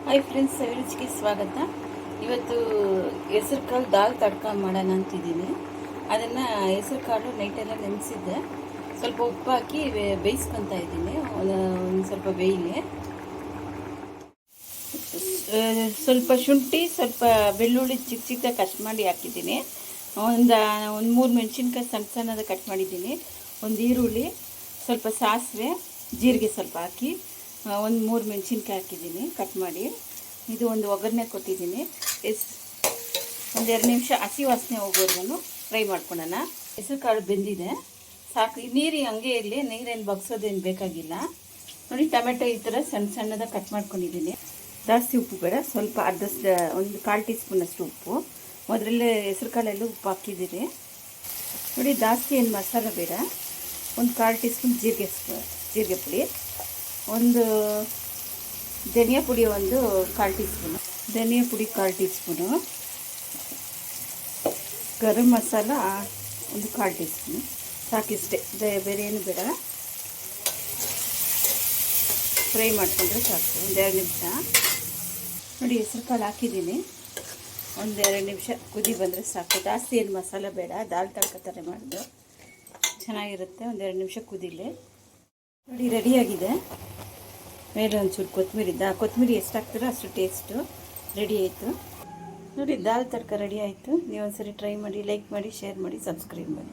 Hi friends, ಅಭಿರುಚಿಗೆ ಸ್ವಾಗತ. ಇವತ್ತು ಹೆಸರು ಕಾಳು ದಾಲ್ ತಡ್ಕ ಮಾಡೋಣ ಅಂತಿದ್ದೀನಿ. ಅದನ್ನು ಹೆಸರು ಕಾಳು ನೈಟೆಲ್ಲ ನೆನೆಸಿದ್ದೆ. ಸ್ವಲ್ಪ ಉಪ್ಪು ಹಾಕಿ ಬೇಯಿಸ್ಕೊತಾ ಇದ್ದೀನಿ. ಒಂದು ಸ್ವಲ್ಪ ಬೇಯಲಿ. ಸ್ವಲ್ಪ ಶುಂಠಿ, ಸ್ವಲ್ಪ ಬೆಳ್ಳುಳ್ಳಿ ಚಿಕ್ಕ ಚಿಕ್ಕದಾಗಿ ಕಟ್ ಮಾಡಿ ಹಾಕಿದ್ದೀನಿ. ಒಂದು 3 ಮೆಣಸಿನ್ಕಾಯಿ ಸಣ್ಣ ಸಣ್ಣದ ಕಟ್ ಮಾಡಿದ್ದೀನಿ. ಒಂದು ಈರುಳ್ಳಿ, ಸ್ವಲ್ಪ ಸಾಸಿವೆ, ಜೀರಿಗೆ ಸ್ವಲ್ಪ ಹಾಕಿ ಒಂದು 3 ಮೆಣಸಿನ್ಕಾಯಿ ಹಾಕಿದ್ದೀನಿ ಕಟ್ ಮಾಡಿ. ಇದು ಒಂದು ಒಗ್ಗರಣೆ ಕೊಟ್ಟಿದ್ದೀನಿ. ಒಂದು 2 ನಿಮಿಷ ಹಸಿ ವಾಸನೆ ಹೋಗೋವರೆಗೂ ಫ್ರೈ ಮಾಡ್ಕೊಳ್ಳೋಣ. ಹೆಸರು ಕಾಳು ಬೆಂದಿದೆ, ಸಾಕು. ನೀರು ಹಂಗೆ ಇರಲಿ, ನೀರೇನು ಬಗ್ಸೋದೇನು ಬೇಕಾಗಿಲ್ಲ. ನೋಡಿ, ಟೊಮೆಟೊ ಈ ಥರ ಸಣ್ಣ ಸಣ್ಣದಾಗಿ ಕಟ್ ಮಾಡ್ಕೊಂಡಿದ್ದೀನಿ. ಜಾಸ್ತಿ ಉಪ್ಪು ಬೇಡ, ಸ್ವಲ್ಪ ಒಂದು 1/4 ಟೀ ಸ್ಪೂನಷ್ಟು ಉಪ್ಪು. ಮೊದಲೇ ಹೆಸರು ಕಾಳೆಲ್ಲ ಉಪ್ಪು ಹಾಕಿದ್ದೀರಿ. ನೋಡಿ, ಜಾಸ್ತಿ ಏನು ಮಸಾಲೆ ಬೇಡ. ಒಂದು 1/4 ಟೀ ಸ್ಪೂನ್ ಜೀರಿಗೆ ಪುಡಿ, ಒಂದು ಧನಿಯಾ ಪುಡಿ, ಒಂದು 1/4 ಟೀ ಸ್ಪೂನು ಧನಿಯಾ ಪುಡಿ, 1/4 ಟೀ ಸ್ಪೂನು ಗರಂ ಮಸಾಲ, ಒಂದು 1/4 ಟೀ ಸ್ಪೂನು. ಸಾಕಿಷ್ಟೇ, ಬೇರೆ ಏನು ಬೇಡ. ಫ್ರೈ ಮಾಡಿಕೊಂಡ್ರೆ ಸಾಕು. ಒಂದು 2 ನಿಮಿಷ. ನೋಡಿ, ಹೆಸರು ಕಾಳು ಹಾಕಿದ್ದೀನಿ. ಒಂದು 2 ನಿಮಿಷ ಕುದಿ ಬಂದರೆ ಸಾಕು. ಜಾಸ್ತಿ ಏನು ಮಸಾಲೆ ಬೇಡ. ದಾಲ್ ತಡ್ಕ ಥರ ಮಾಡಿದ್ದು ಚೆನ್ನಾಗಿರುತ್ತೆ. ಒಂದು 2 ನಿಮಿಷ ಕುದಿಲಿ. ನೋಡಿ, ರೆಡಿಯಾಗಿದೆ. ಮೇಲೆ ಒಂಚೂರು ಕೊತ್ತಂಬರಿ ಎಷ್ಟು ಹಾಕ್ತೀರೋ ಅಷ್ಟು ಟೇಸ್ಟು. ರೆಡಿ ಆಯಿತು. ನೋಡಿ, ದಾಲ್ ತಡ್ಕ ರೆಡಿ ಆಯಿತು. ನೀವು ಒಂದ್ಸರಿ ಟ್ರೈ ಮಾಡಿ, ಲೈಕ್ ಮಾಡಿ, ಶೇರ್ ಮಾಡಿ, ಸಬ್ಸ್ಕ್ರೈಬ್ ಮಾಡಿ.